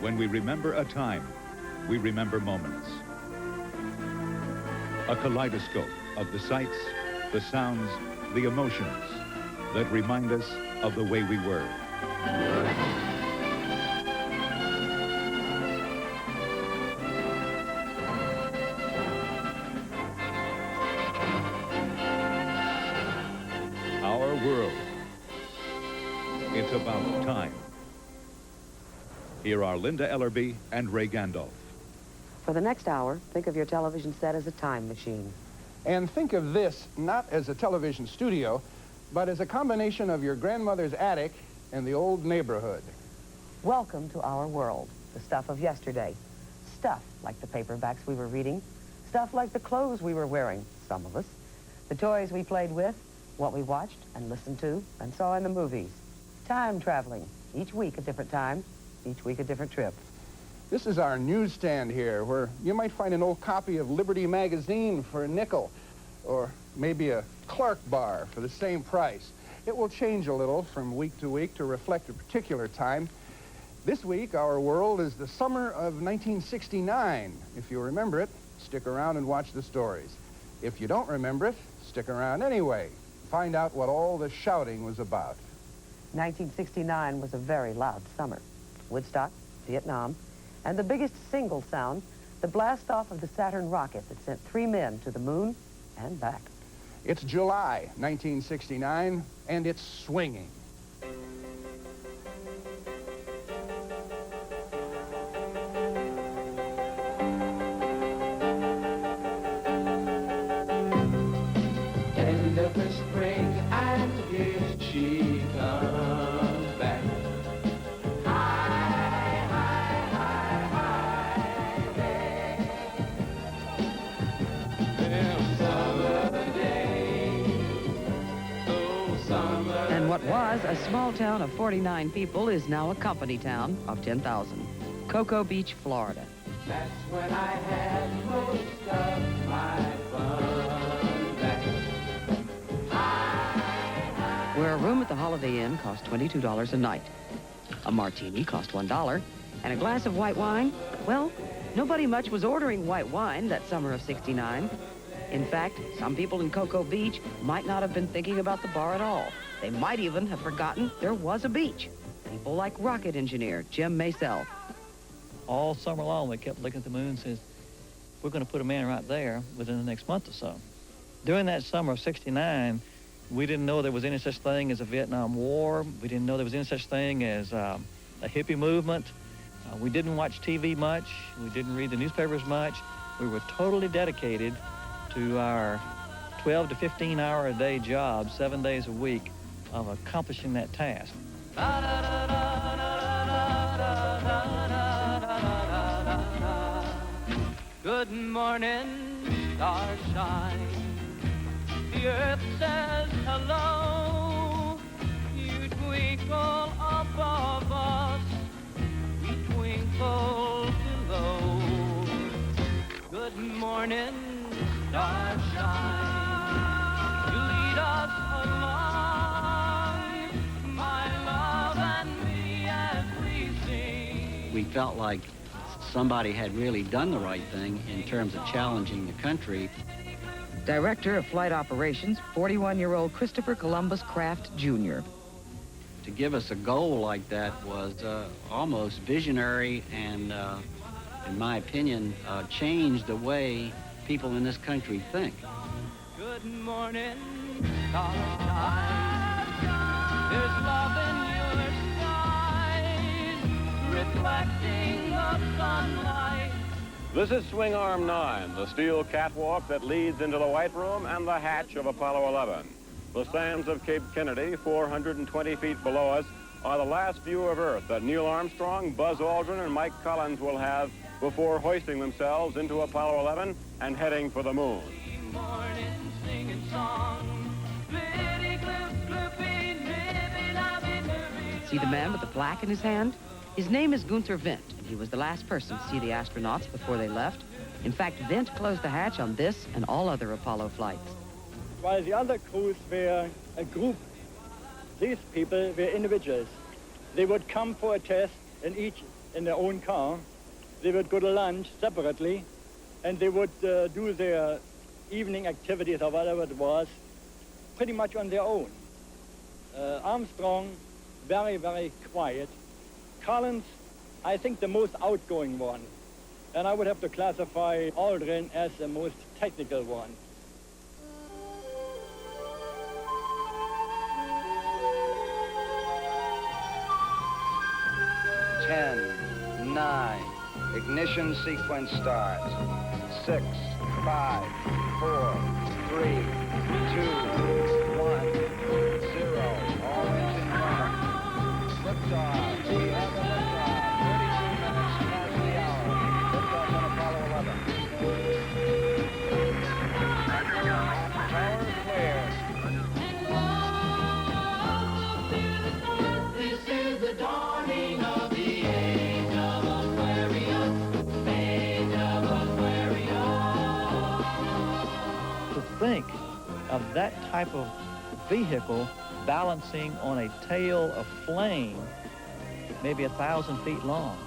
When we remember a time, we remember moments. A kaleidoscope of the sights, the sounds, the emotions that remind us of the way we were. Our world. It's about time. Here are Linda Ellerbee and Ray Gandolf. For the next hour, think of your television set as a time machine. And think of this not as a television studio, but as a combination of your grandmother's attic and the old neighborhood. Welcome to our world, the stuff of yesterday. Stuff like the paperbacks we were reading, stuff like the clothes we were wearing, some of us, the toys we played with, what we watched and listened to and saw in the movies. Time traveling, each week a different time, each week a different trip. This is our newsstand here, where you might find an old copy of Liberty magazine for a nickel, or maybe a Clark bar for the same price. It will change a little from week to week to reflect a particular time. This week, our world is the summer of 1969. If you remember it, stick around and watch the stories. If you don't remember it, stick around anyway. Find out what all the shouting was about. 1969 was a very loud summer. Woodstock, Vietnam, and the biggest single sound, the blast-off of the Saturn rocket that sent 3 men to the moon and back. It's July 1969, and it's swinging. End of the spring, and here she comes back. And what was a small town of 49 people is now a company town of 10,000. Cocoa Beach, Florida. That's when I had most of my fun back. Where a room at the Holiday Inn cost $22 a night. A martini cost $1, and a glass of white wine, well, nobody much was ordering white wine that summer of '69. In fact, some people in Cocoa Beach might not have been thinking about the bar at all. They might even have forgotten there was a beach. People like rocket engineer Jim Maysell. All summer long, we kept looking at the moon and says, we're going to put a man right there within the next month or so. During that summer of '69, we didn't know there was any such thing as a Vietnam War. We didn't know there was any such thing as a hippie movement. We didn't watch TV much. We didn't read the newspapers much. We were totally dedicated to our 12 to 15 hour a day job, 7 days a week, of accomplishing that task. Good morning, starshine. The earth says hello. You twinkle above us, we twinkle below. Good morning, starshine. You lead us along, my love and me, as we sing. We felt like somebody had really done the right thing in terms of challenging the country. Director of Flight Operations, 41-year-old Christopher Columbus Kraft, Jr. To give us a goal like that was almost visionary and, in my opinion, changed the way people in this country think. Good morning, starshine. There's love in your skies, reflecting the sunlight. This is Swing Arm 9, the steel catwalk that leads into the White Room and the hatch of Apollo 11. The sands of Cape Kennedy, 420 feet below us, are the last view of Earth that Neil Armstrong, Buzz Aldrin, and Mike Collins will have before hoisting themselves into Apollo 11 and heading for the moon. Morning singing song. See the man with the plaque in his hand? His name is Gunther Wendt, and he was the last person to see the astronauts before they left. In fact, Wendt closed the hatch on this and all other Apollo flights. While the other crews were a group, these people were individuals. They would come for a test, and each in their own car. They would go to lunch separately, and they would do their evening activities or whatever it was pretty much on their own. Armstrong, very, very quiet. Collins, I think the most outgoing one. And I would have to classify Aldrin as the most technical one. 10, 9, ignition sequence starts. 6, 5, 4, 3, 2, 1, 0. All engine running. Liftoff. We have a liftoff. 32 minutes past the hour. Liftoff on Apollo 11. Power clear. This is the dawning of the age of Aquarius, age of Aquarius. To think of that type of vehicle balancing on a tail of flame, maybe 1,000 feet long,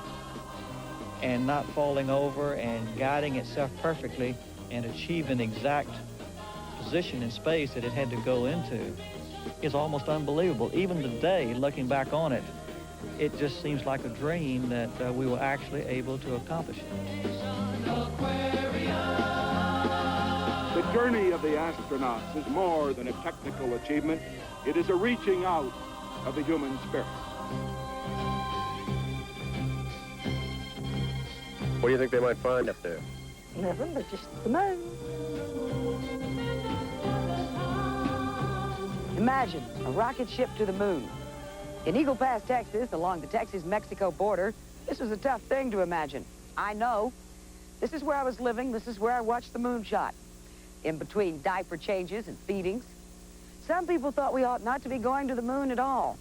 and not falling over and guiding itself perfectly and achieving the exact position in space that it had to go into is almost unbelievable. Even today, looking back on it, it just seems like a dream that we were actually able to accomplish it. The journey of the astronauts is more than a technical achievement. It is a reaching out of the human spirit. What do you think they might find up there? Nothing but just the moon. Imagine a rocket ship to the moon. In Eagle Pass, Texas, along the Texas-Mexico border, this was a tough thing to imagine. I know. This is where I was living. This is where I watched the moonshot. In between diaper changes and feedings. Some people thought we ought not to be going to the moon at all.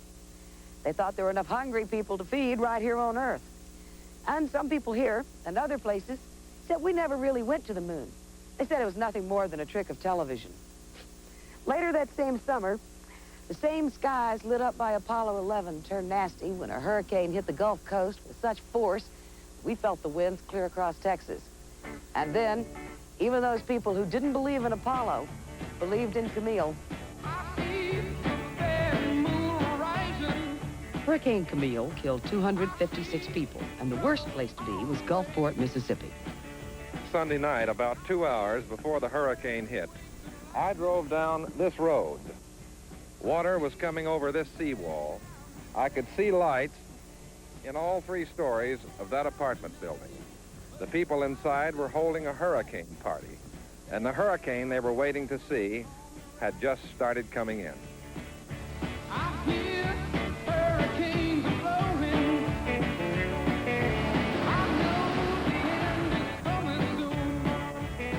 They thought there were enough hungry people to feed right here on Earth. And some people here and other places said we never really went to the moon. They said it was nothing more than a trick of television. Later that same summer, the same skies lit up by Apollo 11 turned nasty when a hurricane hit the Gulf Coast with such force we felt the winds clear across Texas. And then, even those people who didn't believe in Apollo believed in Camille. Hurricane Camille killed 256 people, and the worst place to be was Gulfport, Mississippi. Sunday night, about 2 hours before the hurricane hit, I drove down this road. Water was coming over this seawall. I could see lights in all 3 stories of that apartment building. The people inside were holding a hurricane party, and the hurricane they were waiting to see had just started coming in. I hear hurricanes blowing. I know the end is coming soon.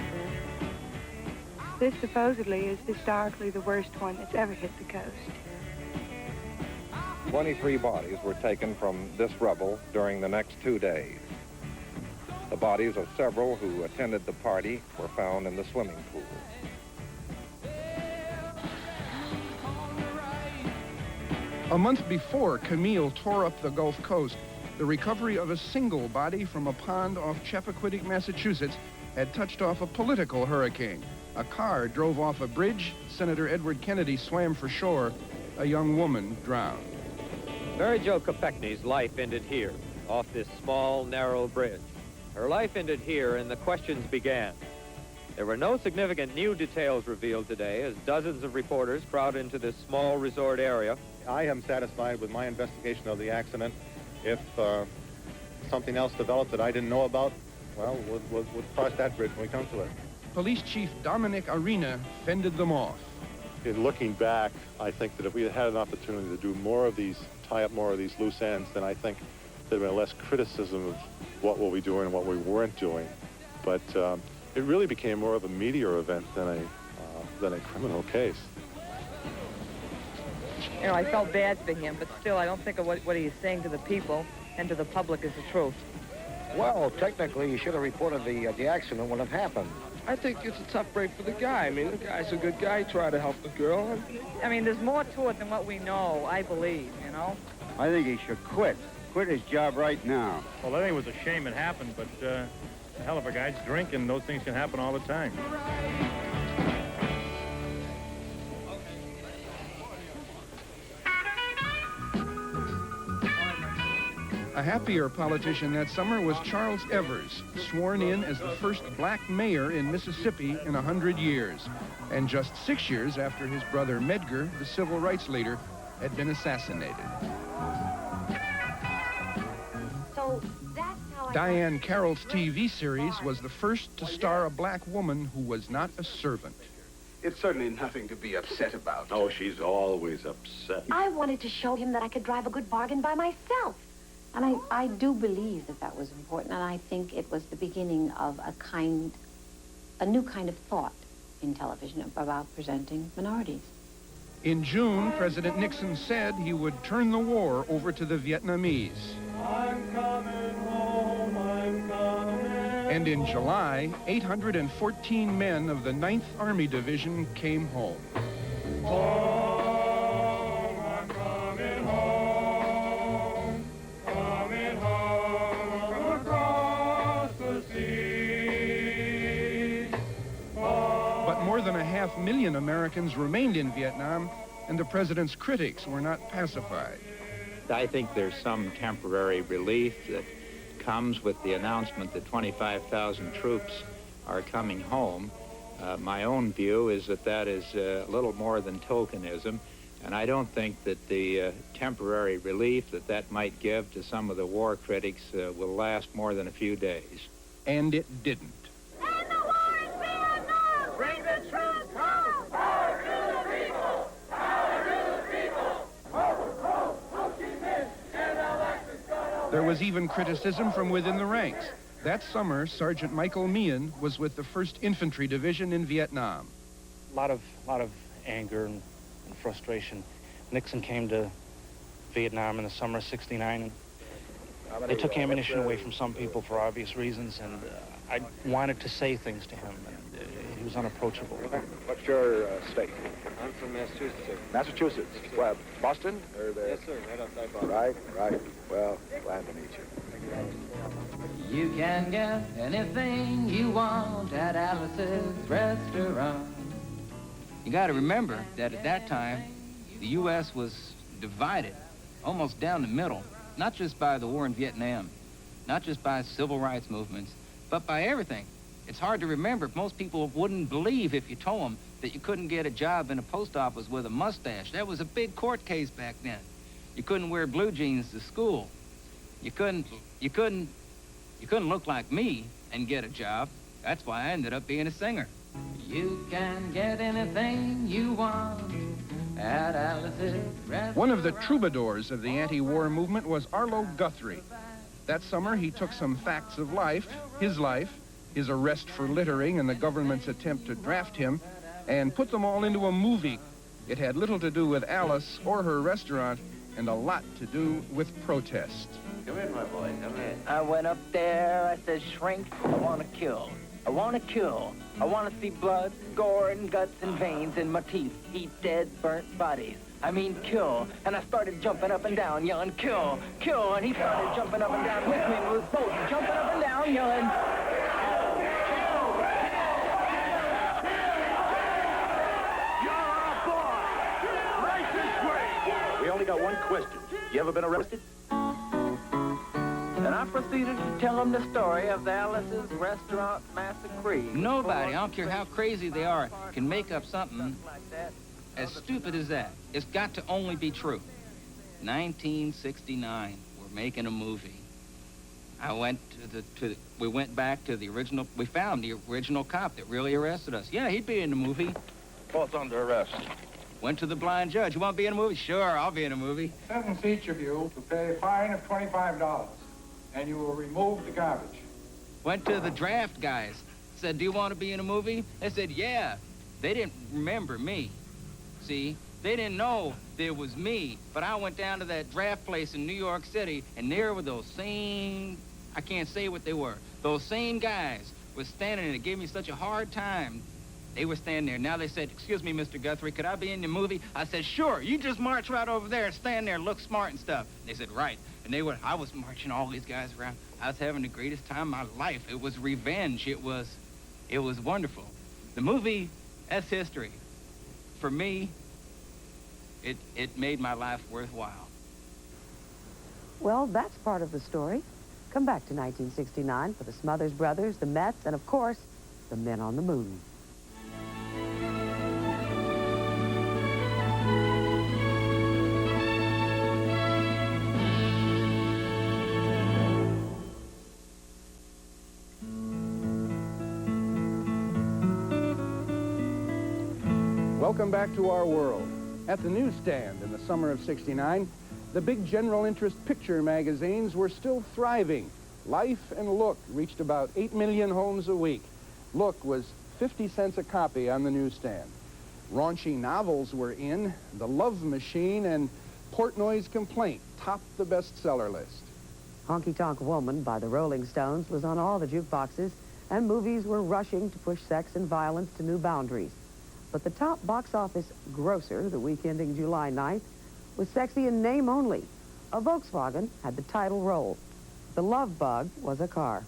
This supposedly is historically the worst one that's ever hit the coast. 23 bodies were taken from this rubble during the next 2 days. The bodies of several who attended the party were found in the swimming pool. A month before Camille tore up the Gulf Coast, the recovery of a single body from a pond off Chappaquiddick, Massachusetts, had touched off a political hurricane. A car drove off a bridge. Senator Edward Kennedy swam for shore. A young woman drowned. Mary Jo Kopechne's life ended here, off this small, narrow bridge. Her life ended here, and the questions began. There were no significant new details revealed today as dozens of reporters crowded into this small resort area. I am satisfied with my investigation of the accident. If something else developed that I didn't know about, well, we'll cross that bridge when we come to it. Police Chief Dominic Arena fended them off. In looking back, I think that if we had had an opportunity to do more of these, tie up more of these loose ends, then I think there'd been less criticism of what were we doing and what we weren't doing. But it really became more of a media event than a criminal case. You know, I felt bad for him, but still, I don't think of what he is saying to the people and to the public is the truth. Well, technically, you should have reported the accident when it happened. I think it's a tough break for the guy. I mean, the guy's a good guy. He tried to help the girl. I mean, there's more to it than what we know, I believe, you know? I think he should quit. quit his job right now. Well, I think it was a shame it happened, but a hell of a guy's drinking. Those things can happen all the time. A happier politician that summer was Charles Evers, sworn in as the first black mayor in Mississippi in 100 years, and just 6 years after his brother Medgar, the civil rights leader, had been assassinated. So that's how Diane Carroll's TV series was the first to star a black woman who was not a servant. It's certainly nothing to be upset about. Oh, she's always upset. I wanted to show him that I could drive a good bargain by myself. And I do believe that that was important, and I think it was the beginning of a new kind of thought in television about presenting minorities. In June, President Nixon said he would turn the war over to the Vietnamese. I'm coming home, I'm coming. And in July, 814 men of the 9th Army Division came home. More than 500,000 Americans remained in Vietnam, and the president's critics were not pacified. I think there's some temporary relief that comes with the announcement that 25,000 troops are coming home. My own view is that that is a little more than tokenism, and I don't think that the temporary relief that that might give to some of the war critics will last more than a few days. And it didn't. Bring the troops home! Power to the people! Power to the people! Ho, ho, Ho Chi Minh and Alexis Gandolf! There was even criticism from within the ranks. That summer, Sergeant Michael Meehan was with the 1st Infantry Division in Vietnam. A lot of anger and frustration. Nixon came to Vietnam in the summer of '69, and they took ammunition away from some people for obvious reasons, and I wanted to say things to him. He was unapproachable. What's your state? I'm from Massachusetts. Massachusetts. Well, Boston? Or the... Yes, sir. Right outside Boston. Right. Well, glad to meet you. You can get anything you want at Alice's restaurant. You got to remember that at that time, the U.S. was divided almost down the middle, not just by the war in Vietnam, not just by civil rights movements, but by everything. It's hard to remember. Most people wouldn't believe if you told them that you couldn't get a job in a post office with a mustache. That was a big court case back then. You couldn't wear blue jeans to school. You couldn't look like me and get a job. That's why I ended up being a singer. You can get anything you want at Alice's restaurant. One of the troubadours of the anti-war movement was Arlo Guthrie. That summer, he took some facts of life, his arrest for littering and the government's attempt to draft him, and put them all into a movie. It had little to do with Alice or her restaurant, and a lot to do with protest. Come in, my boy. Come in. I went up there, I said, shrink, I want to kill. I want to kill. I want to see blood, gore, and guts and veins in my teeth. Eat dead, burnt bodies. I mean kill. And I started jumping up and down, yelling, kill, kill. And he started jumping up and down with me. We was both jumping up and down, yelling, We only got one question. You ever been arrested? and I proceeded to tell him the story of the Alice's Restaurant Massacre. Nobody, I don't care how crazy they are, can make up something as stupid as that. It's got to only be true. 1969, we're making a movie. We went back to the original, we found the original cop that really arrested us. Yeah, he'd be in the movie. What's under arrest? Went to the blind judge. You want to be in a movie? Sure, I'll be in a movie. Sentence each of you to pay a fine of $25, and you will remove the garbage. Went to the draft guys. Said, do you want to be in a movie? They said, yeah. They didn't remember me. See, they didn't know there was me. But I went down to that draft place in New York City, and there were those same, I can't say what they were, those same guys were standing there. It gave me such a hard time They were standing there. Now they said, excuse me, Mr. Guthrie, could I be in your movie? I said, sure. You just march right over there and stand there and look smart and stuff. They said, right. And I was marching all these guys around. I was having the greatest time of my life. It was revenge. It was wonderful. The movie, that's history. For me, it made my life worthwhile. Well, that's part of the story. Come back to 1969 for the Smothers Brothers, the Mets, and of course, the Men on the Moon. Welcome back to our world. At the newsstand in the summer of '69, the big general interest picture magazines were still thriving. Life and Look reached about 8 million homes a week. Look was 50 cents a copy on the newsstand. Raunchy novels were in. The Love Machine and Portnoy's Complaint topped the bestseller list. Honky Tonk Woman by the Rolling Stones was on all the jukeboxes, and movies were rushing to push sex and violence to new boundaries. But the top box office grosser the week ending July 9th was sexy in name only. A Volkswagen had the title role. The Love Bug was a car.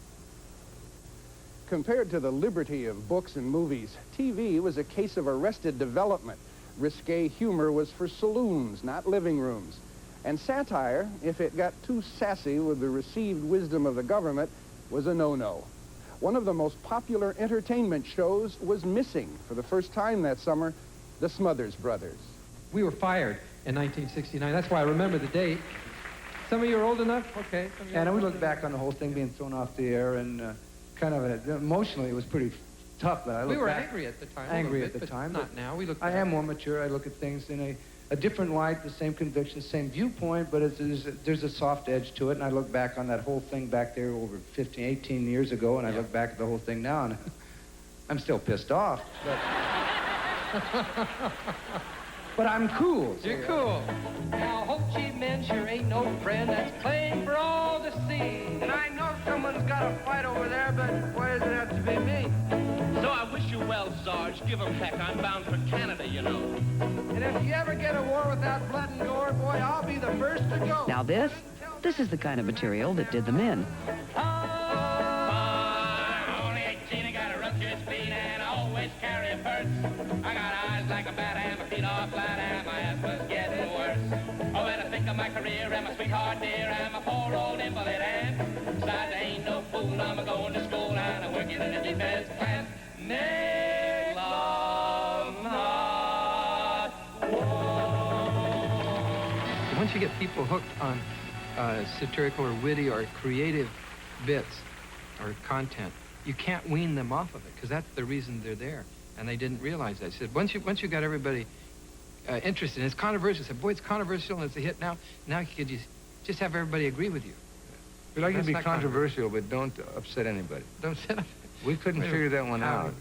Compared to the liberty of books and movies, TV was a case of arrested development. Risque humor was for saloons, not living rooms. And satire, if it got too sassy with the received wisdom of the government, was a no-no. One of the most popular entertainment shows was missing for the first time that summer, the Smothers Brothers. We were fired in 1969. That's why I remember the date. Some of you are old enough? Okay. And we look back on the whole thing being thrown off the air, and kind of emotionally it was pretty tough. But we were angry at the time. Angry at the time. Not now. We look I am more mature. I look at things in a different light, the same conviction, same viewpoint, but there's a soft edge to it, and I look back on that whole thing back there over 15, 18 years ago, and I look back at the whole thing now, and I'm still pissed off. But I'm cool. You're cool. Now, Ho Chi Minh sure ain't no friend that's playing for all to see. And I know someone's got a fight over there, but why does it have to be me? So I wish you well, Sarge. Give 'em heck. I'm bound for Canada, you know. And if you ever get a war without blood and gore, boy, I'll be the first to go. Now this is the kind of material that did them in. Only 18, I got a rusty speed, and I always carry a purse. I got eyes like a bat, and my feet are flat, and my ass was getting worse. Oh, when I think of my career, and my sweetheart dear, and my poor old invalid aunt. Besides, I ain't no fool, I'm going to school, and I'm working in a defense plant. Make love, not war. Once you get people hooked on satirical or witty or creative bits or content, you can't wean them off of it, because that's the reason they're there. And they didn't realize that. I said, once you got everybody interested, and it's controversial. I said, boy, it's controversial and it's a hit now. Now you could just have everybody agree with you. We'd like to be controversial, but don't upset anybody. Don't upset them. We couldn't figure that one out.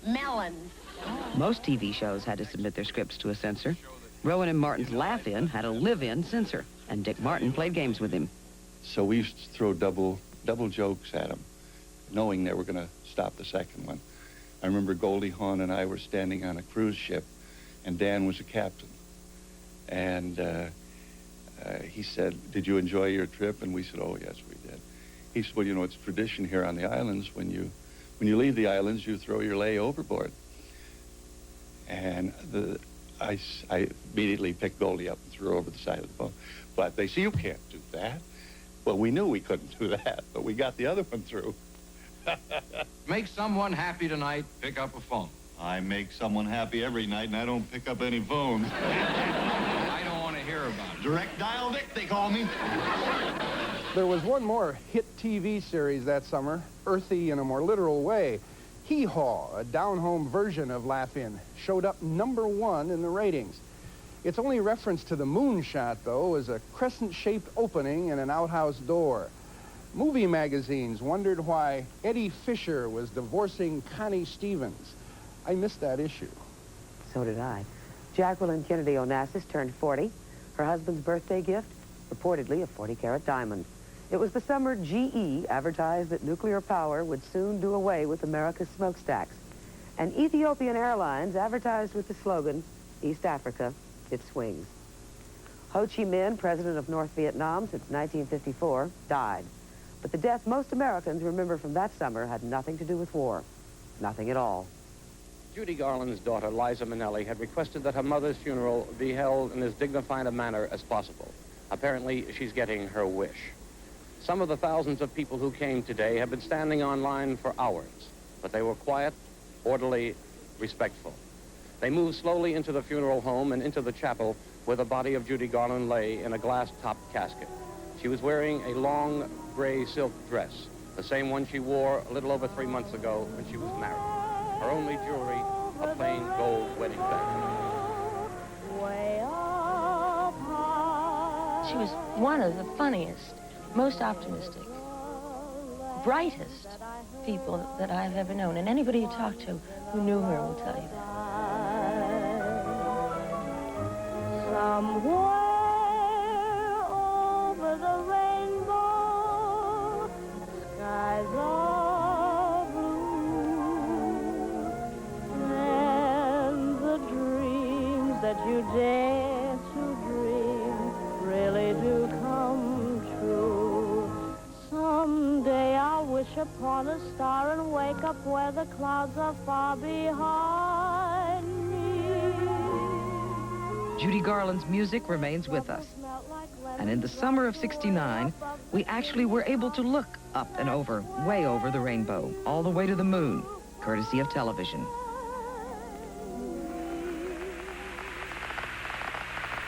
Melons. Most TV shows had to submit their scripts to a censor. Rowan and Martin's Laugh-In had a live-in censor, and Dick Martin played games with him. So we used to throw double jokes at him, knowing they were going to stop the second one. I remember Goldie Hawn and I were standing on a cruise ship, and Dan was a captain. And he said, "Did you enjoy your trip?" And we said, "Oh, yes, we did." He said, "Well, you know, it's tradition here on the islands. When you leave the islands, you throw your lay overboard." And I immediately picked Goldie up and threw her over the side of the boat. But they say, "You can't do that." Well, we knew we couldn't do that, but we got the other one through. Make someone happy tonight, pick up a phone. I make someone happy every night, and I don't pick up any phones. I don't want to hear about it. Direct dial Dick, they call me. There was one more hit TV series that summer, earthy in a more literal way. Hee Haw, a down-home version of Laugh-In, showed up #1 in the ratings. Its only reference to the moonshot, though, was a crescent-shaped opening in an outhouse door. Movie magazines wondered why Eddie Fisher was divorcing Connie Stevens. I missed that issue. So did I. Jacqueline Kennedy Onassis turned 40. Her husband's birthday gift, reportedly a 40-carat diamond. It was the summer GE advertised that nuclear power would soon do away with America's smokestacks. And Ethiopian Airlines advertised with the slogan, East Africa, it swings. Ho Chi Minh, president of North Vietnam since 1954, died. But the death most Americans remember from that summer had nothing to do with war. Nothing at all. Judy Garland's daughter, Liza Minnelli, had requested that her mother's funeral be held in as dignified a manner as possible. Apparently, she's getting her wish. Some of the thousands of people who came today have been standing on line for hours, but they were quiet, orderly, respectful. They moved slowly into the funeral home and into the chapel where the body of Judy Garland lay in a glass-topped casket. She was wearing a long gray silk dress, the same one she wore a little over 3 months ago when she was married. Her only jewelry, a plain gold wedding band. She was one of the funniest, most optimistic, brightest people that I've ever known. And anybody you talk to who knew her will tell you that. Somewhere over the rainbow, skies are blue, and the dreams that you dare to dream really do come true. Someday I'll wish upon a star and wake up where the clouds are far behind me. Judy Garland's music remains with us. And in the summer of '69, we actually were able to look up and over, way over the rainbow, all the way to the moon, courtesy of television.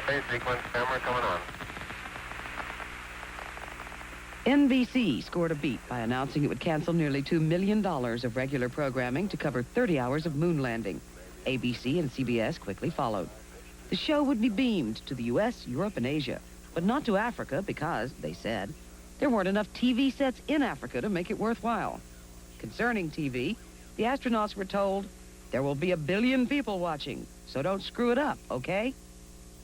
Phase sequence, camera coming on. NBC scored a beat by announcing it would cancel nearly $2 million of regular programming to cover 30 hours of moon landing. ABC and CBS quickly followed. The show would be beamed to the U.S., Europe, and Asia, but not to Africa because, they said, there weren't enough TV sets in Africa to make it worthwhile. Concerning TV, the astronauts were told, there will be 1 billion people watching, so don't screw it up, okay?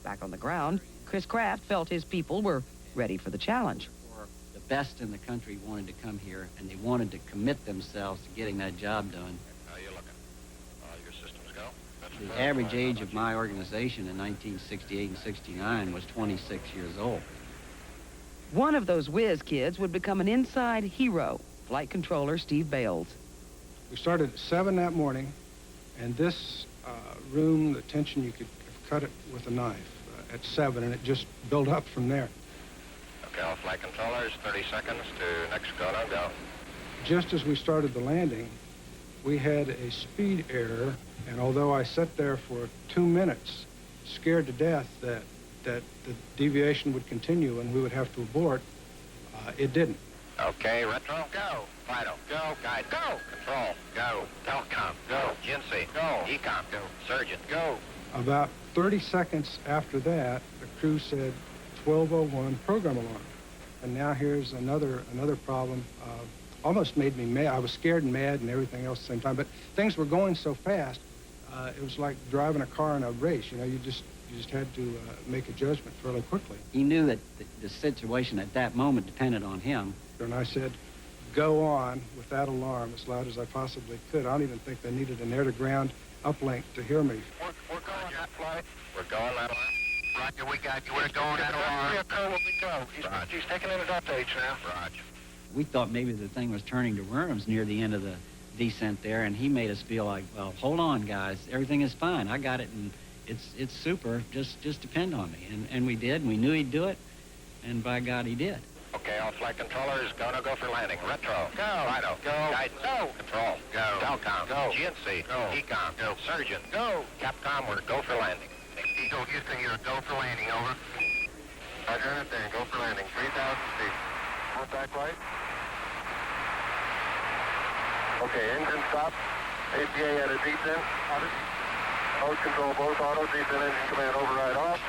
Back on the ground, Chris Kraft felt his people were ready for the challenge. The best in the country wanted to come here, and they wanted to commit themselves to getting that job done. How you looking? Your systems go? The average age of my organization in 1968 and 69 was 26 years old. One of those whiz kids would become an inside hero, flight controller Steve Bales. We started at 7 that morning, and this room, the tension, you could have cut it with a knife at 7, and it just built up from there. Okay, all flight controllers, 30 seconds to next go, no go. Just as we started the landing, we had a speed error, and although I sat there for 2 minutes, scared to death that the deviation would continue and we would have to abort, it didn't. Okay, retro, go. Fido, go. Guide, go. Control, go. Telecom, go. GNC, go. Ecom, go. Surgeon, go. About 30 seconds after that, the crew said, 1201 program alarm. And now here's another problem. Almost made me mad. I was scared and mad and everything else at the same time, but things were going so fast, it was like driving a car in a race. You know, you just had to make a judgment fairly quickly. He knew that the situation at that moment depended on him. And I said, go on with that alarm as loud as I possibly could. I don't even think they needed an air-to-ground uplink to hear me. We're going that flight. We're going that alarm. Roger, we got you. We're going that alarm. He's taking in his updates now. Roger. We thought maybe the thing was turning to worms near the end of the descent there, and he made us feel like, well, hold on, guys. Everything is fine. I got it, and it's super. Just depend on me. And we did, and we knew he'd do it, and by God, he did. Okay, all flight controllers, go for landing. Retro, go. Fido, go. Guidance, go. Control, go. Telcom, go. GNC, go. Ecom, go. Surgeon, go. Capcom, we're go for landing. Eagle, Houston, you're go for landing, over. Roger, understand, go for landing. 3,000 feet. Contact light. Okay, engine stop. APA at a descent. Mode control both auto. Descent engine command override off.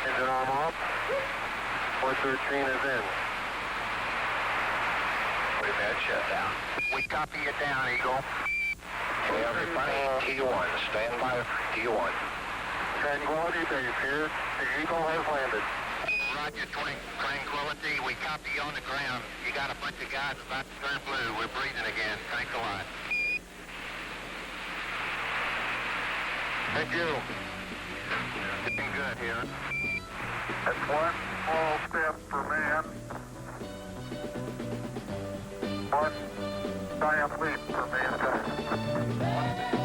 Engine arm off. 113 is in. We've had shutdown. We copy it down, Eagle. Okay, everybody, T1. Stand by, T1. Tranquility Base here. The Eagle has landed. Roger, Tranquility. We copy you on the ground. You got a bunch of guys about to turn blue. We're breathing again. Thanks a lot. Thank you. Looking good here. That's one small step for man. One giant leap for mankind.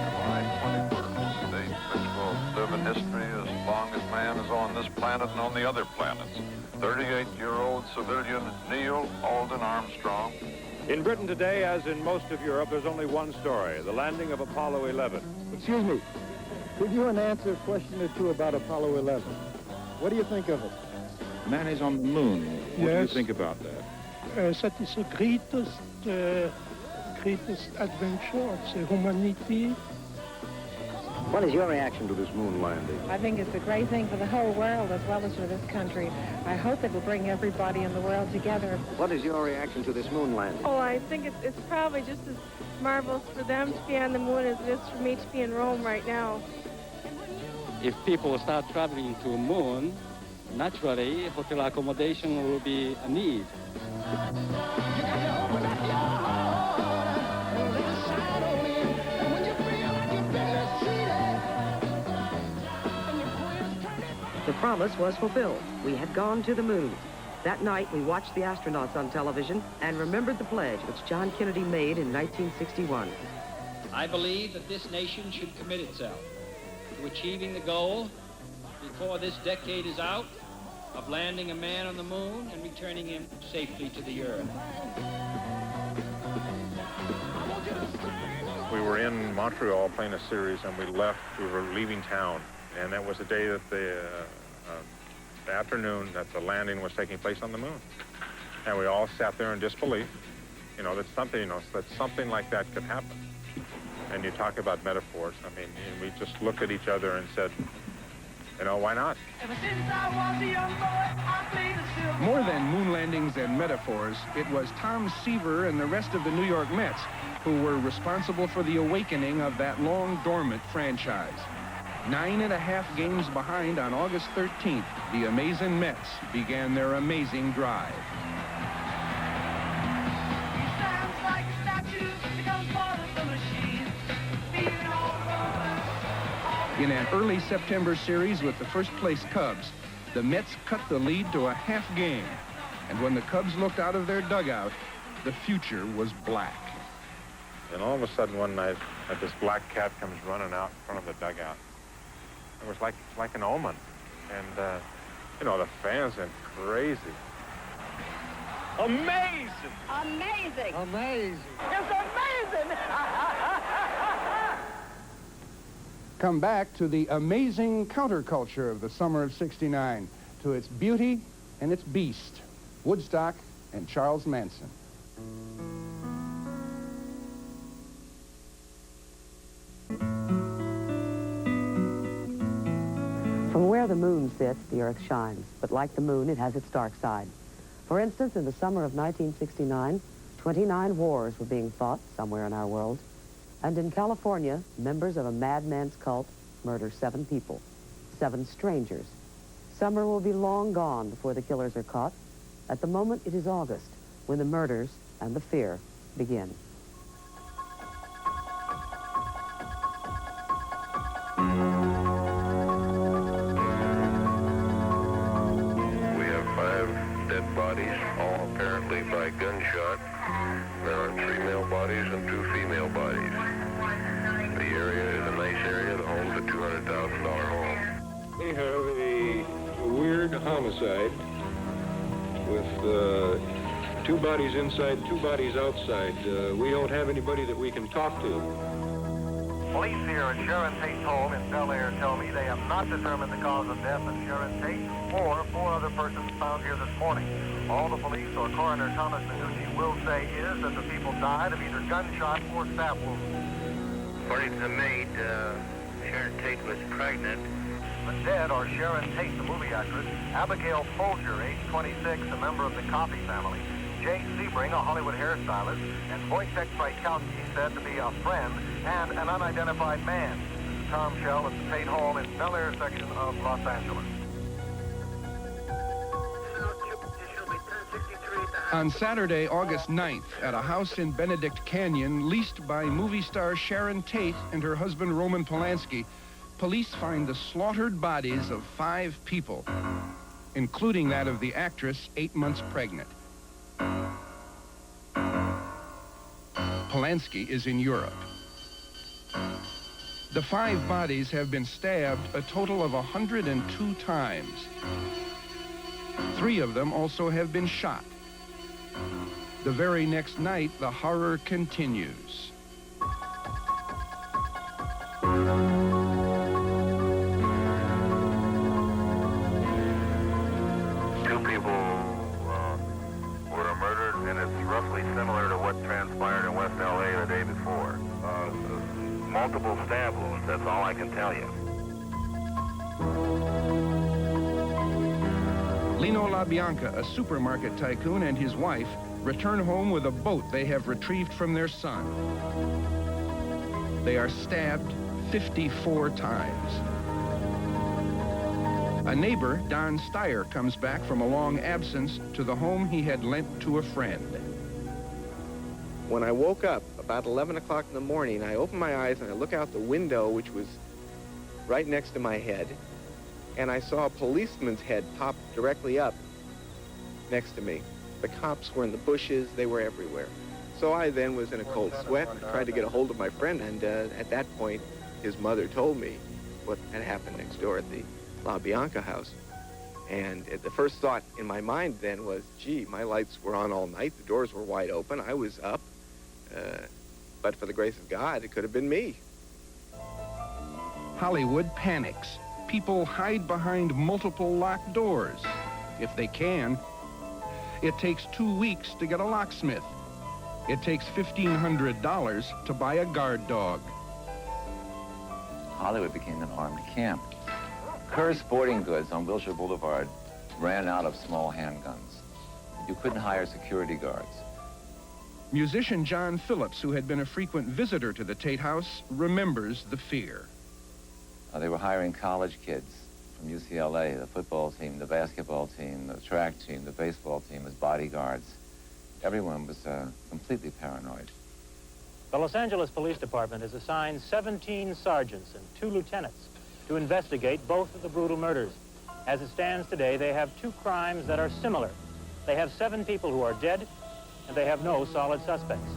July 21st, date which will live in history as long as man is on this planet and on the other planets. 38-year-old civilian Neil Alden Armstrong. In Britain today, as in most of Europe, there's only one story, the landing of Apollo 11. Excuse me. Could you answer a question or two about Apollo 11? What do you think of it? Man is on the moon. What do you Yes. think about that? That is the greatest adventure of the humanity. What is your reaction to this moon landing? I think it's a great thing for the whole world as well as for this country. I hope it will bring everybody in the world together. What is your reaction to this moon landing? Oh, I think it's probably just as marvelous for them to be on the moon as it is for me to be in Rome right now. If people start traveling to the moon, naturally, hotel accommodation will be a need. The promise was fulfilled. We had gone to the moon. That night, we watched the astronauts on television and remembered the pledge which John Kennedy made in 1961. I believe that this nation should commit itself to achieving the goal before this decade is out of landing a man on the moon and returning him safely to the earth. We were in Montreal playing a series, and we were leaving town. And that was the day that the afternoon that the landing was taking place on the moon. And we all sat there in disbelief, that something like that could happen. And you talk about metaphors. I mean, we just looked at each other and said, why not? More than moon landings and metaphors, it was Tom Seaver and the rest of the New York Mets who were responsible for the awakening of that long-dormant franchise. 9.5 games behind on August 13th, the amazing Mets began their amazing drive. In an early September series with the first-place Cubs, the Mets cut the lead to a half game. And when the Cubs looked out of their dugout, the future was black. And all of a sudden one night, this black cat comes running out in front of the dugout. It was like an omen. And, the fans went crazy. Amazing! Amazing! Amazing! It's amazing! Come back to the amazing counterculture of the summer of '69, to its beauty and its beast, Woodstock and Charles Manson. From where the moon sits, the earth shines. But like the moon, it has its dark side. For instance, in the summer of 1969, 29 wars were being fought somewhere in our world. And in California, members of a madman's cult murder 7 people, 7 strangers. Summer will be long gone before the killers are caught. At the moment, it is August, when the murders and the fear begin. We have 5 dead bodies, all apparently by gunshot. There are 3 male bodies and 2 female bodies. The area is a nice area. The home's a $200,000 home. We have a weird homicide with 2 bodies inside, 2 bodies outside. We don't have anybody that we can talk to. Police here at Sharon Tate's home in Bel Air tell me they have not determined the cause of death of Sharon Tate or 4 other persons found here this morning. All the police or Coroner Thomas Minucci will say is that the people died of either gunshot or stab wounds. According to the maid, Sharon Tate was pregnant. The dead are Sharon Tate, the movie actress, Abigail Folger, age 26, a member of the Coffey family, Jay Sebring, a Hollywood hairstylist, and Wojtek Frykowski, said to be a friend, and an unidentified man. This is Tom Shell at the Tate home in Bel Air section of Los Angeles. On Saturday, August 9th, at a house in Benedict Canyon leased by movie star Sharon Tate and her husband Roman Polanski, police find the slaughtered bodies of 5 people, including that of the actress 8 months pregnant. Polanski is in Europe. The 5 bodies have been stabbed a total of 102 times. 3 of them also have been shot. The very next night, the horror continues. 2 people were murdered, and it's roughly similar to what transpired in West L.A. the day before. Multiple stab wounds, that's all I can tell you. Lino LaBianca, a supermarket tycoon, and his wife return home with a boat they have retrieved from their son. They are stabbed 54 times. A neighbor, Don Steyer, comes back from a long absence to the home he had lent to a friend. When I woke up about 11 o'clock in the morning, I opened my eyes and I look out the window, which was right next to my head, and I saw a policeman's head pop directly up next to me. The cops were in the bushes, they were everywhere. So I then was in a cold sweat, tried to get a hold of my friend, and at that point, his mother told me what had happened next door at the LaBianca house. And the first thought in my mind then was, gee, my lights were on all night, the doors were wide open, I was up, but for the grace of God, it could have been me. Hollywood panics. People hide behind multiple locked doors, if they can. It takes 2 weeks to get a locksmith. It takes $1,500 to buy a guard dog. Hollywood became an armed camp. Kerr Sporting Goods on Wilshire Boulevard ran out of small handguns. You couldn't hire security guards. Musician John Phillips, who had been a frequent visitor to the Tate House, remembers the fear. They were hiring college kids from UCLA, the football team, the basketball team, the track team, the baseball team as bodyguards. Everyone was completely paranoid. The Los Angeles Police Department has assigned 17 sergeants and 2 lieutenants to investigate both of the brutal murders. As it stands today, they have 2 crimes that are similar. They have 7 people who are dead, and they have no solid suspects.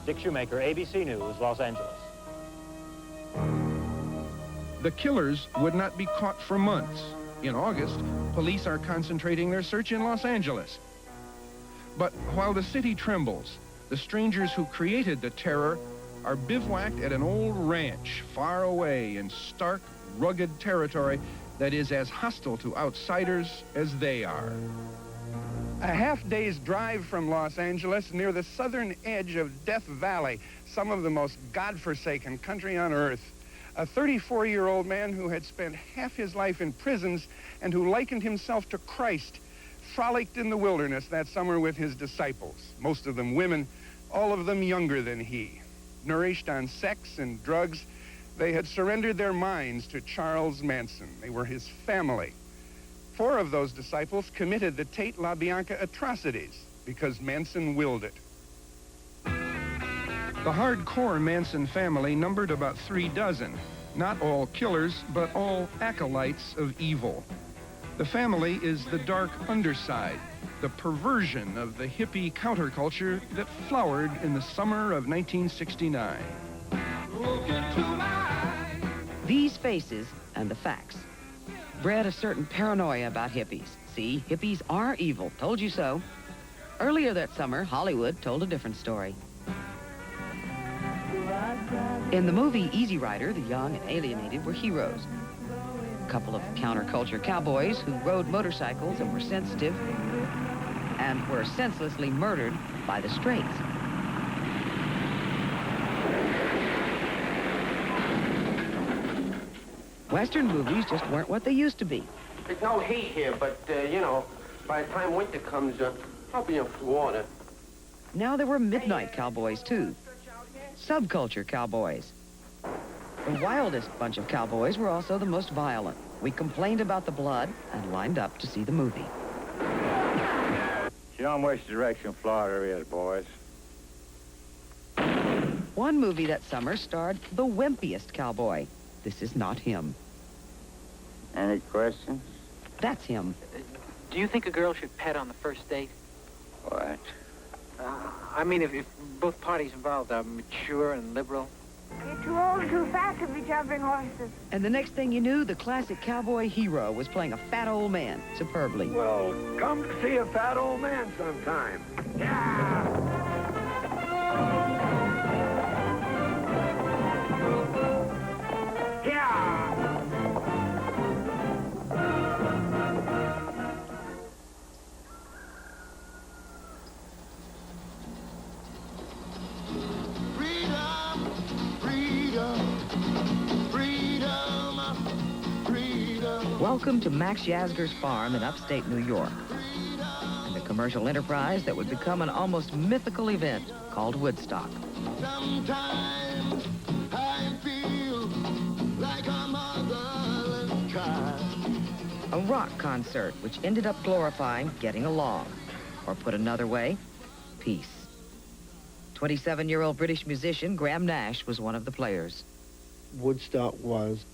Dick Shoemaker, ABC News, Los Angeles. The killers would not be caught for months. In August, police are concentrating their search in Los Angeles. But while the city trembles, the strangers who created the terror are bivouacked at an old ranch far away in stark, rugged territory that is as hostile to outsiders as they are. A half-day's drive from Los Angeles, near the southern edge of Death Valley, some of the most godforsaken country on earth. A 34-year-old man who had spent half his life in prisons and who likened himself to Christ, frolicked in the wilderness that summer with his disciples, most of them women, all of them younger than he. Nourished on sex and drugs, they had surrendered their minds to Charles Manson. They were his family. 4 of those disciples committed the Tate LaBianca atrocities because Manson willed it. The hardcore Manson family numbered about 3 dozen, not all killers, but all acolytes of evil. The family is the dark underside, the perversion of the hippie counterculture that flowered in the summer of 1969. These faces and the facts bred a certain paranoia about hippies. See, hippies are evil. Told you so. Earlier that summer, Hollywood told a different story. In the movie Easy Rider, the young and alienated were heroes. A couple of counterculture cowboys who rode motorcycles and were sensitive and were senselessly murdered by the straights. Western movies just weren't what they used to be. There's no heat here, but, you know, by the time winter comes, I'll be in Florida. Now there were midnight cowboys, too. Subculture cowboys. The wildest bunch of cowboys were also the most violent. We complained about the blood and lined up to see the movie. You don't which direction Florida is, boys. One movie that summer starred the wimpiest cowboy. This is not him. Any questions? That's him. Do you think a girl should pet on the first date? What? I mean, if both parties involved are mature and liberal. You're too old and too fat to be jumping horses. And the next thing you knew, the classic cowboy hero was playing a fat old man superbly. Well, come to see a fat old man sometime. Yeah! Welcome to Max Yasgur's farm in upstate New York, and the commercial enterprise that would become an almost mythical event called Woodstock. Sometimes I feel like a motherless child. A rock concert which ended up glorifying getting along, or put another way, peace. 27-year-old British musician Graham Nash was one of the players. Woodstock was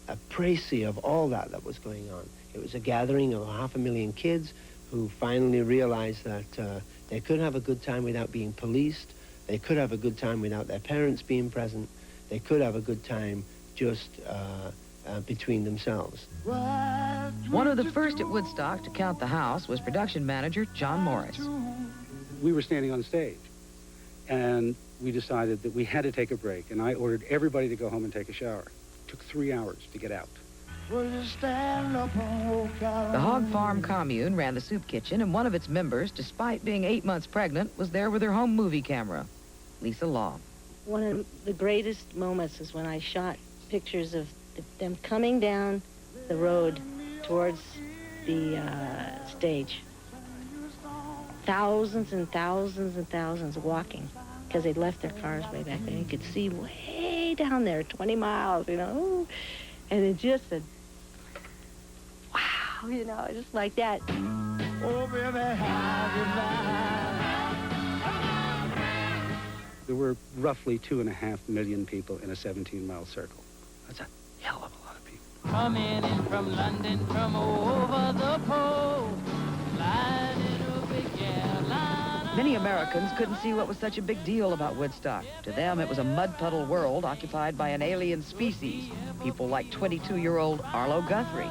a précis of all that was going on. It was a gathering of 500,000 kids who finally realized that they could have a good time without being policed. They could have a good time without their parents being present. They could have a good time just between themselves. One of the first at Woodstock to count the house was production manager John Morris. We were standing on stage, and we decided that we had to take a break, and I ordered everybody to go home and take a shower. It took 3 hours to get out. The Hog Farm Commune ran the soup kitchen, and one of its members, despite being 8 months pregnant, was there with her home movie camera, Lisa Law. One of the greatest moments is when I shot pictures of them coming down the road towards the stage. Thousands and thousands and thousands walking, because they'd left their cars way back there. You could see way down there, 20 miles, you know. And it just said, wow, you know, just like that. Oh, baby, how There were roughly 2.5 million people in a 17-mile circle. That's a hell of a lot of people. Coming in from London, from over the pole, Many Americans couldn't see what was such a big deal about Woodstock. To them, it was a mud puddle world occupied by an alien species, people like 22-year-old Arlo Guthrie.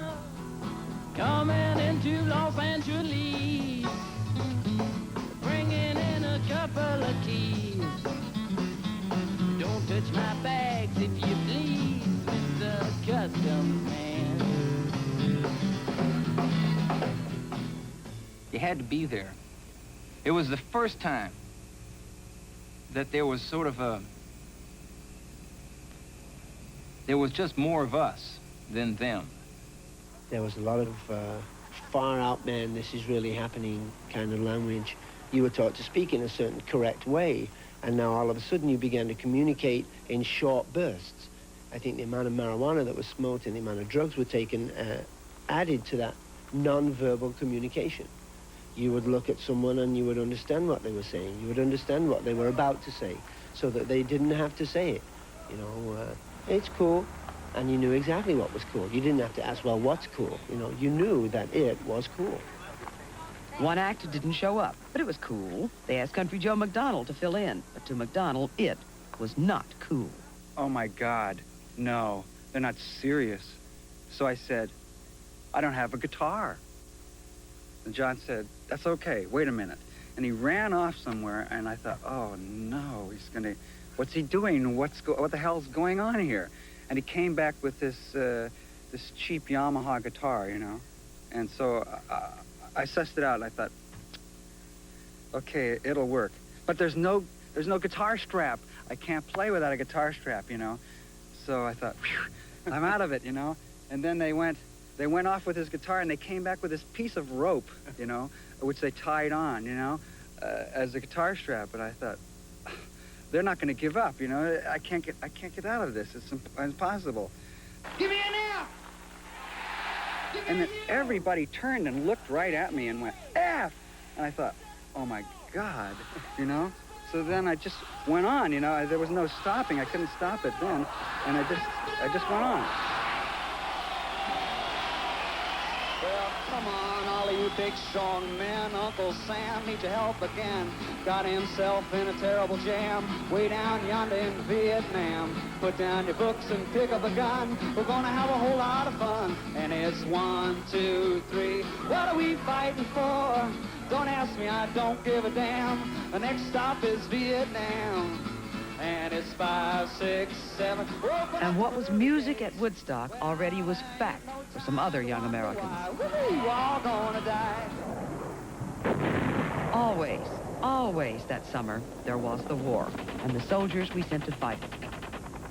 Coming into Los Angeles, bringing in a couple of keys. Don't touch my bags if you please, Mr. Customs Man. You had to be there. It was the first time that there was sort of there was just more of us than them. There was a lot of far out, man, this is really happening kind of language. You were taught to speak in a certain correct way, and now all of a sudden you began to communicate in short bursts. I think the amount of marijuana that was smoked and the amount of drugs were taken added to that non-verbal communication. You would look at someone and you would understand what they were saying. You would understand what they were about to say, so that they didn't have to say it. You know, it's cool, and you knew exactly what was cool. You didn't have to ask, well, what's cool? You know, you knew that it was cool. One act didn't show up, but it was cool. They asked Country Joe McDonald to fill in, but to McDonald, it was not cool. Oh, my God, no, they're not serious. So I said, I don't have a guitar. And John said, that's okay, wait a minute. And he ran off somewhere, and I thought, oh, no, what's he doing? What the hell's going on here? And he came back with this cheap Yamaha guitar, you know. And so I sussed it out, and I thought, okay, it'll work. But there's no guitar strap. I can't play without a guitar strap, you know. So I thought, phew, I'm out of it, you know. And then they went off with his guitar, and they came back with this piece of rope, you know, which they tied on, you know, as a guitar strap. But I thought, they're not going to give up, you know. I can't get out of this. It's impossible. Give me an F! And then everybody turned and looked right at me and went, F! And I thought, oh my God, you know? So then I just went on, you know. There was no stopping. I couldn't stop it then. And I just went on. Well, come on, all of you big strong men. Uncle Sam needs your help again. Got himself in a terrible jam way down yonder in Vietnam. Put down your books and pick up a gun. We're gonna have a whole lot of fun. And it's 1, 2, 3. What are we fighting for? Don't ask me, I don't give a damn. The next stop is Vietnam. And it's 5, 6, 7. And what was music at Woodstock already was fact for some other young Americans. We're all gonna die. Always that summer, there was the war, and the soldiers we sent to fight it.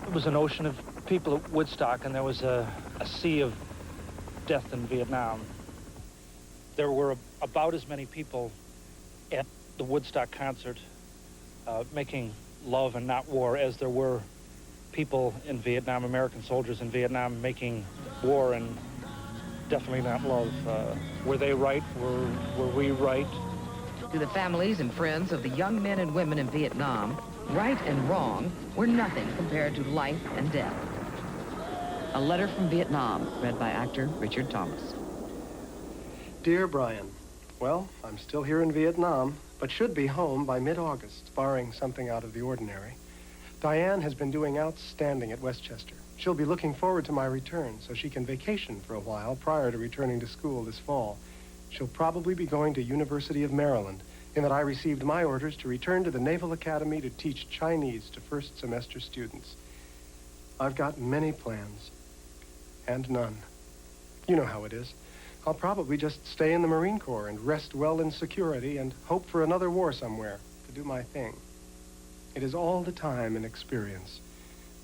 It was an ocean of people at Woodstock, and there was a sea of death in Vietnam. There were about as many people at the Woodstock concert making love and not war as there were people in Vietnam, American soldiers in Vietnam, making war and definitely not love. Were they right? Were we right? To the families and friends of the young men and women in Vietnam, right and wrong were nothing compared to life and death. A letter from Vietnam, read by actor Richard Thomas. Dear Brian, well, I'm still here in Vietnam, but should be home by mid-August, barring something out of the ordinary. Diane has been doing outstanding at Westchester. She'll be looking forward to my return so she can vacation for a while prior to returning to school this fall. She'll probably be going to University of Maryland, in that I received my orders to return to the Naval Academy to teach Chinese to first semester students. I've got many plans, and none. You know how it is. I'll probably just stay in the Marine Corps and rest well in security and hope for another war somewhere to do my thing. It is all the time and experience.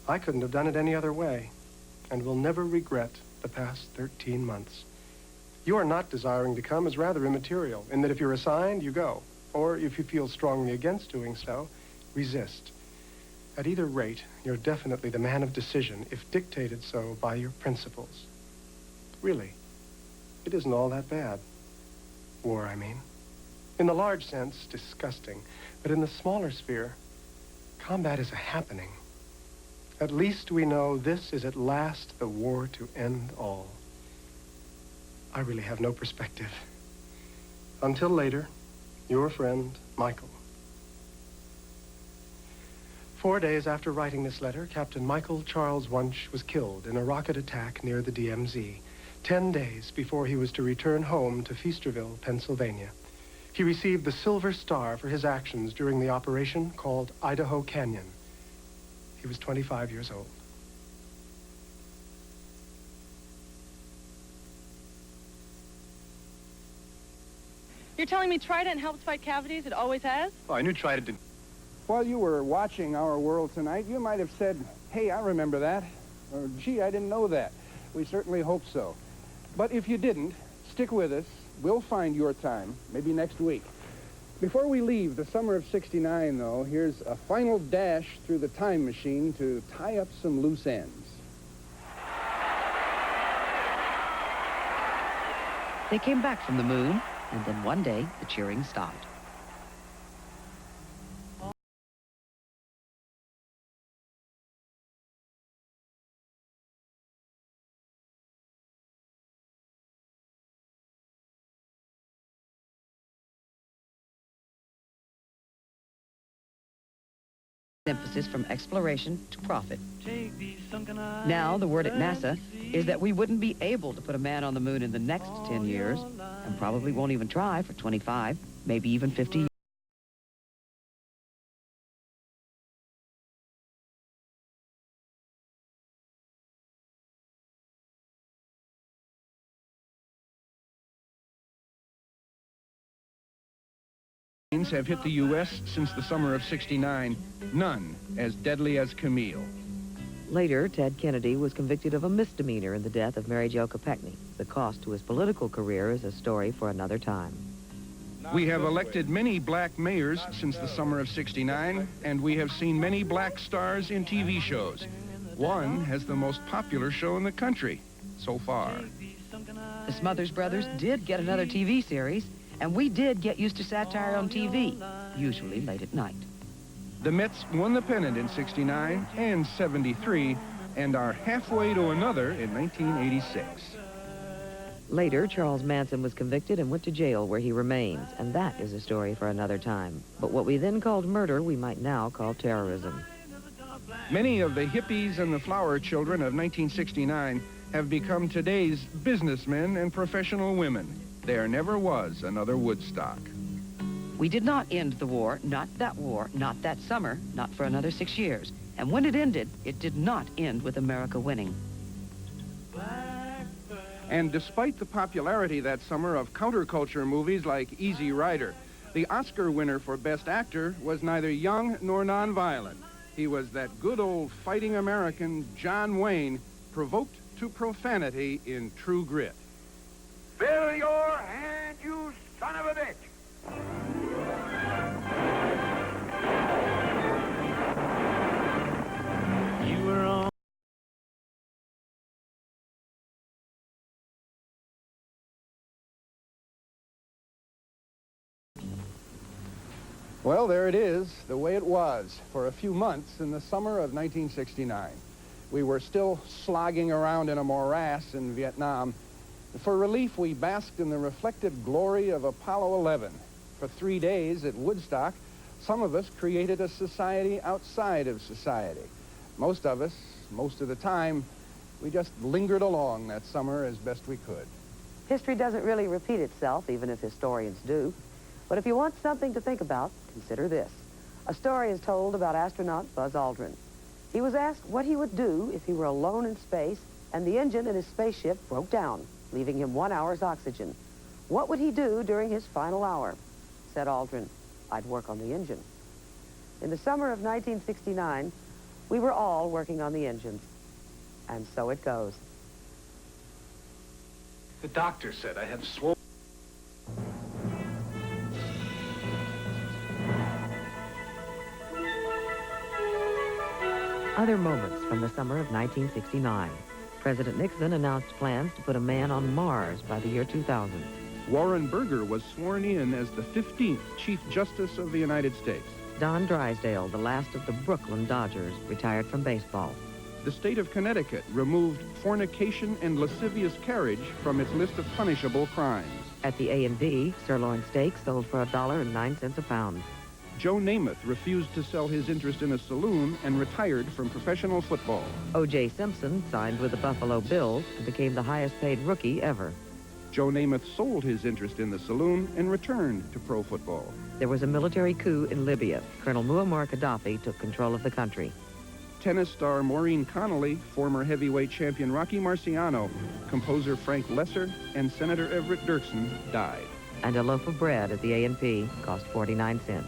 I couldn't have done it any other way, and will never regret the past 13 months. Your not desiring to come is rather immaterial, in that if you're assigned, you go. Or if you feel strongly against doing so, resist. At either rate, you're definitely the man of decision, if dictated so by your principles. Really. It isn't all that bad. War, I mean. In the large sense, disgusting. But in the smaller sphere, combat is a happening. At least we know this is at last the war to end all. I really have no perspective. Until later, your friend, Michael. 4 days after writing this letter, Captain Michael Charles Wunsch was killed in a rocket attack near the DMZ. 10 days before he was to return home to Feasterville, Pennsylvania. He received the Silver Star for his actions during the operation called Idaho Canyon. He was 25 years old. You're telling me Trident helps fight cavities? It always has? Oh, I knew Trident did. While you were watching Our World Tonight, you might have said, hey, I remember that. Or, gee, I didn't know that. We certainly hope so. But if you didn't, stick with us. We'll find your time, maybe next week. Before we leave the summer of '69, though, here's a final dash through the time machine to tie up some loose ends. They came back from the moon, and then one day, the cheering stopped. Emphasis from exploration to profit. Now, the word at NASA is that we wouldn't be able to put a man on the moon in the next 10 years, and probably won't even try for 25, maybe even 50 years. Have hit the U.S. since the summer of '69, none as deadly as Camille. Later, Ted Kennedy was convicted of a misdemeanor in the death of Mary Jo Kopechne. The cost to his political career is a story for another time. We have elected many black mayors since the summer of '69, and we have seen many black stars in TV shows. One has the most popular show in the country so far. The Smothers Brothers did get another TV series, And we did get used to satire on TV, usually late at night. The Mets won the pennant in '69 and '73 and are halfway to another in 1986. Later, Charles Manson was convicted and went to jail where he remains, and that is a story for another time. But what we then called murder, we might now call terrorism. Many of the hippies and the flower children of 1969 have become today's businessmen and professional women. There never was another Woodstock. We did not end the war, not that summer, not for another 6 years. And when it ended, it did not end with America winning. And despite the popularity that summer of counterculture movies like Easy Rider, the Oscar winner for Best Actor was neither young nor nonviolent. He was that good old fighting American, John Wayne, provoked to profanity in True Grit. Fill your hand, you son of a bitch! You were on. Well, there it is, the way it was for a few months in the summer of 1969. We were still slogging around in a morass in Vietnam. For relief, we basked in the reflected glory of Apollo 11. For 3 days at Woodstock, some of us created a society outside of society. Most of us, most of the time, we just lingered along that summer as best we could. History doesn't really repeat itself, even if historians do. But if you want something to think about, consider this. A story is told about astronaut Buzz Aldrin. He was asked what he would do if he were alone in space and the engine in his spaceship broke down, leaving him 1 hour's oxygen. What would he do during his final hour? Said Aldrin, I'd work on the engine. In the summer of 1969, we were all working on the engines. And so it goes. The doctor said I had swollen. Other moments from the summer of 1969. President Nixon announced plans to put a man on Mars by the year 2000. Warren Burger was sworn in as the 15th Chief Justice of the United States. Don Drysdale, the last of the Brooklyn Dodgers, retired from baseball. The state of Connecticut removed fornication and lascivious carriage from its list of punishable crimes. At the A&V, sirloin steak sold for $1.09 a pound. Joe Namath refused to sell his interest in a saloon and retired from professional football. O.J. Simpson signed with the Buffalo Bills and became the highest-paid rookie ever. Joe Namath sold his interest in the saloon and returned to pro football. There was a military coup in Libya. Colonel Muammar Gaddafi took control of the country. Tennis star Maureen Connolly, former heavyweight champion Rocky Marciano, composer Frank Lesser, and Senator Everett Dirksen died. And a loaf of bread at the A&P cost 49 cents.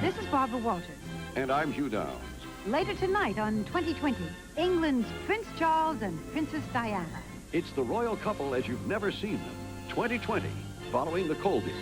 This is Barbara Walters. And I'm Hugh Downs. Later tonight on 2020, England's Prince Charles and Princess Diana. It's the royal couple as you've never seen them. 2020, following the Colbys.